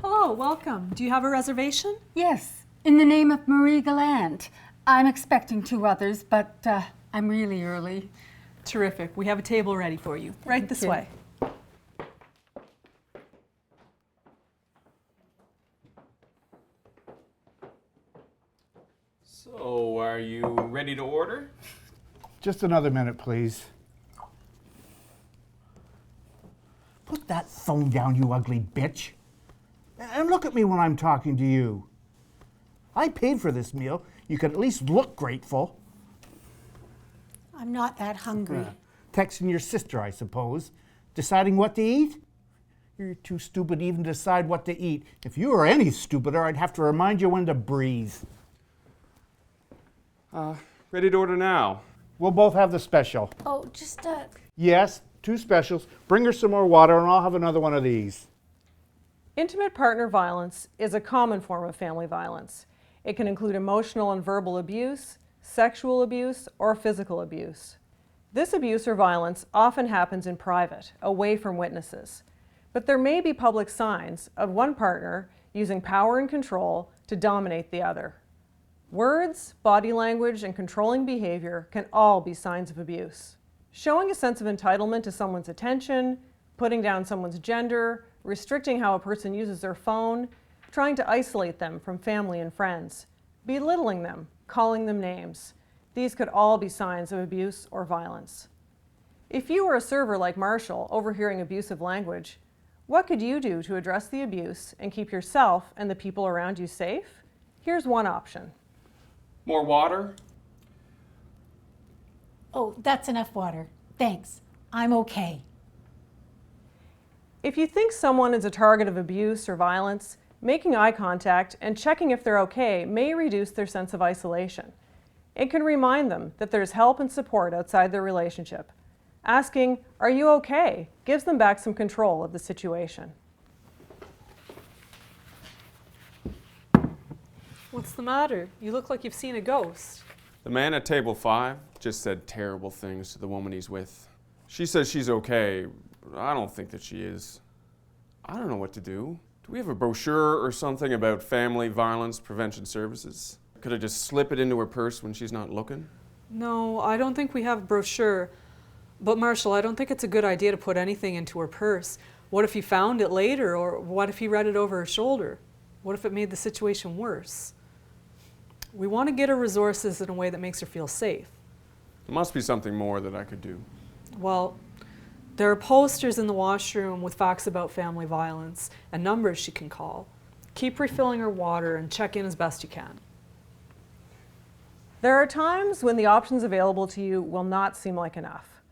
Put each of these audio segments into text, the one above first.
Hello, welcome. Do you have a reservation? Yes, in the name of Marie Gallant. I'm expecting 2 others, but I'm really early. Terrific. We have a table ready for you. Right this way. So, are you ready to order? Just another minute, please. Put that phone down, you ugly bitch. And look at me when I'm talking to you. I paid for this meal. You could at least look grateful. I'm not that hungry. Texting your sister, I suppose. Deciding what to eat? You're too stupid to even decide what to eat. If you were any stupider, I'd have to remind you when to breathe. Ready to order now. We'll both have the special. Oh, just Yes, 2 specials. Bring her some more water and I'll have another one of these. Intimate partner violence is a common form of family violence. It can include emotional and verbal abuse, sexual abuse, or physical abuse. This abuse or violence often happens in private, away from witnesses. But there may be public signs of one partner using power and control to dominate the other. Words, body language, and controlling behavior can all be signs of abuse. Showing a sense of entitlement to someone's attention, putting down someone's gender, restricting how a person uses their phone, trying to isolate them from family and friends, belittling them, calling them names. These could all be signs of abuse or violence. If you were a server like Marshall overhearing abusive language, what could you do to address the abuse and keep yourself and the people around you safe? Here's one option. More water? Oh, that's enough water. Thanks. I'm okay. If you think someone is a target of abuse or violence, making eye contact and checking if they're okay may reduce their sense of isolation. It can remind them that there's help and support outside their relationship. Asking, "Are you okay?" gives them back some control of the situation. What's the matter? You look like you've seen a ghost. The man at table 5 just said terrible things to the woman he's with. She says she's okay. I don't think that she is. I don't know what to do. Do we have a brochure or something about family violence prevention services? Could I just slip it into her purse when she's not looking? No, I don't think we have a brochure. But Marshall, I don't think it's a good idea to put anything into her purse. What if he found it later, or what if he read it over her shoulder? What if it made the situation worse? We want to get her resources in a way that makes her feel safe. There must be something more that I could do. Well, there are posters in the washroom with facts about family violence and numbers she can call. Keep refilling her water and check in as best you can. There are times when the options available to you will not seem like enough.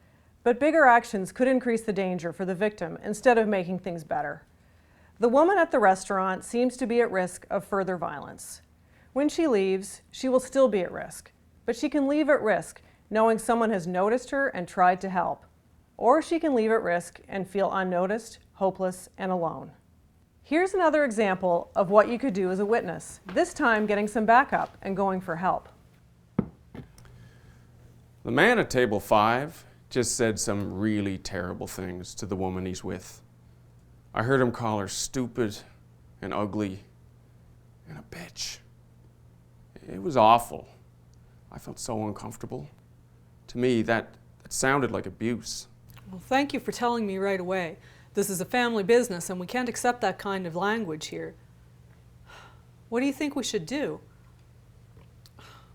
But bigger actions could increase the danger for the victim instead of making things better. The woman at the restaurant seems to be at risk of further violence. When she leaves, she will still be at risk, but she can leave at risk knowing someone has noticed her and tried to help. Or she can leave at risk and feel unnoticed, hopeless, and alone. Here's another example of what you could do as a witness, this time getting some backup and going for help. The man at table 5 just said some really terrible things to the woman he's with. I heard him call her stupid and ugly and a bitch. It was awful. I felt so uncomfortable. To me, that sounded like abuse. Well, thank you for telling me right away. This is a family business and we can't accept that kind of language here. What do you think we should do?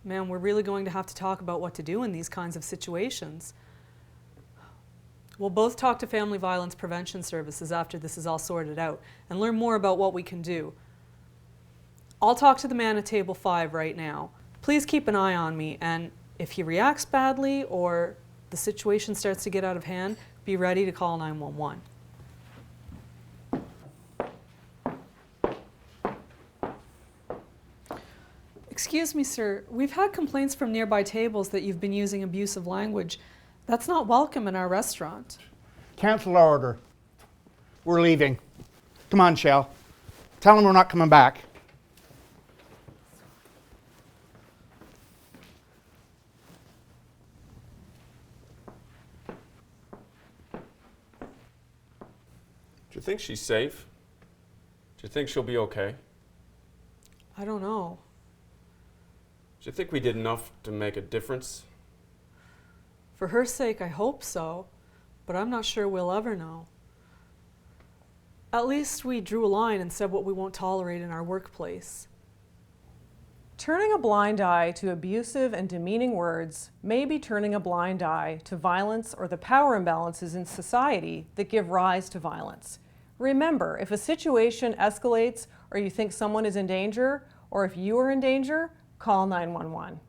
Man, we're really going to have to talk about what to do in these kinds of situations. We'll both talk to Family Violence Prevention Services after this is all sorted out and learn more about what we can do. I'll talk to the man at table 5 right now. Please keep an eye on me, and if he reacts badly or the situation starts to get out of hand, be ready to call 911. Excuse me, sir. We've had complaints from nearby tables that you've been using abusive language. That's not welcome in our restaurant. Cancel our order. We're leaving. Come on, Shell. Tell them we're not coming back. Do you think she's safe? Do you think she'll be okay? I don't know. Do you think we did enough to make a difference? For her sake, I hope so, but I'm not sure we'll ever know. At least we drew a line and said what we won't tolerate in our workplace. Turning a blind eye to abusive and demeaning words may be turning a blind eye to violence or the power imbalances in society that give rise to violence. Remember, if a situation escalates or you think someone is in danger, or if you are in danger, call 911.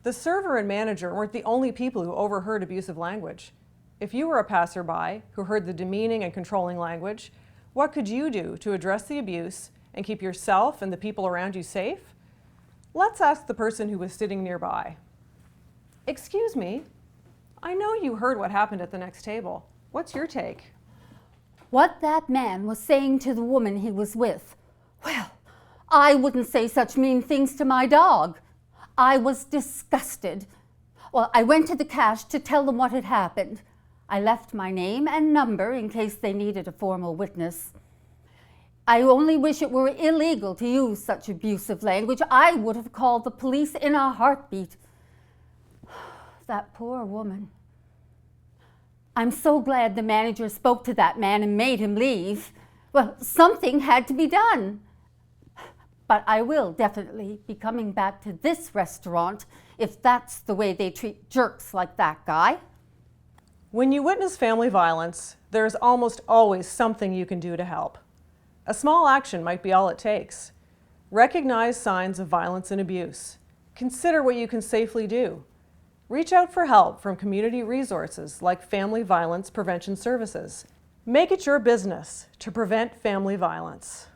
The server and manager weren't the only people who overheard abusive language. If you were a passerby who heard the demeaning and controlling language, what could you do to address the abuse and keep yourself and the people around you safe? Let's ask the person who was sitting nearby. Excuse me, I know you heard what happened at the next table. What's your take? What that man was saying to the woman he was with, well, I wouldn't say such mean things to my dog. I was disgusted. Well, I went to the cache to tell them what had happened. I left my name and number in case they needed a formal witness. I only wish it were illegal to use such abusive language. I would have called the police in a heartbeat. That poor woman. I'm so glad the manager spoke to that man and made him leave. Well, something had to be done. But I will definitely be coming back to this restaurant if that's the way they treat jerks like that guy. When you witness family violence, there is almost always something you can do to help. A small action might be all it takes. Recognize signs of violence and abuse. Consider what you can safely do. Reach out for help from community resources like Family Violence Prevention Services. Make it your business to prevent family violence.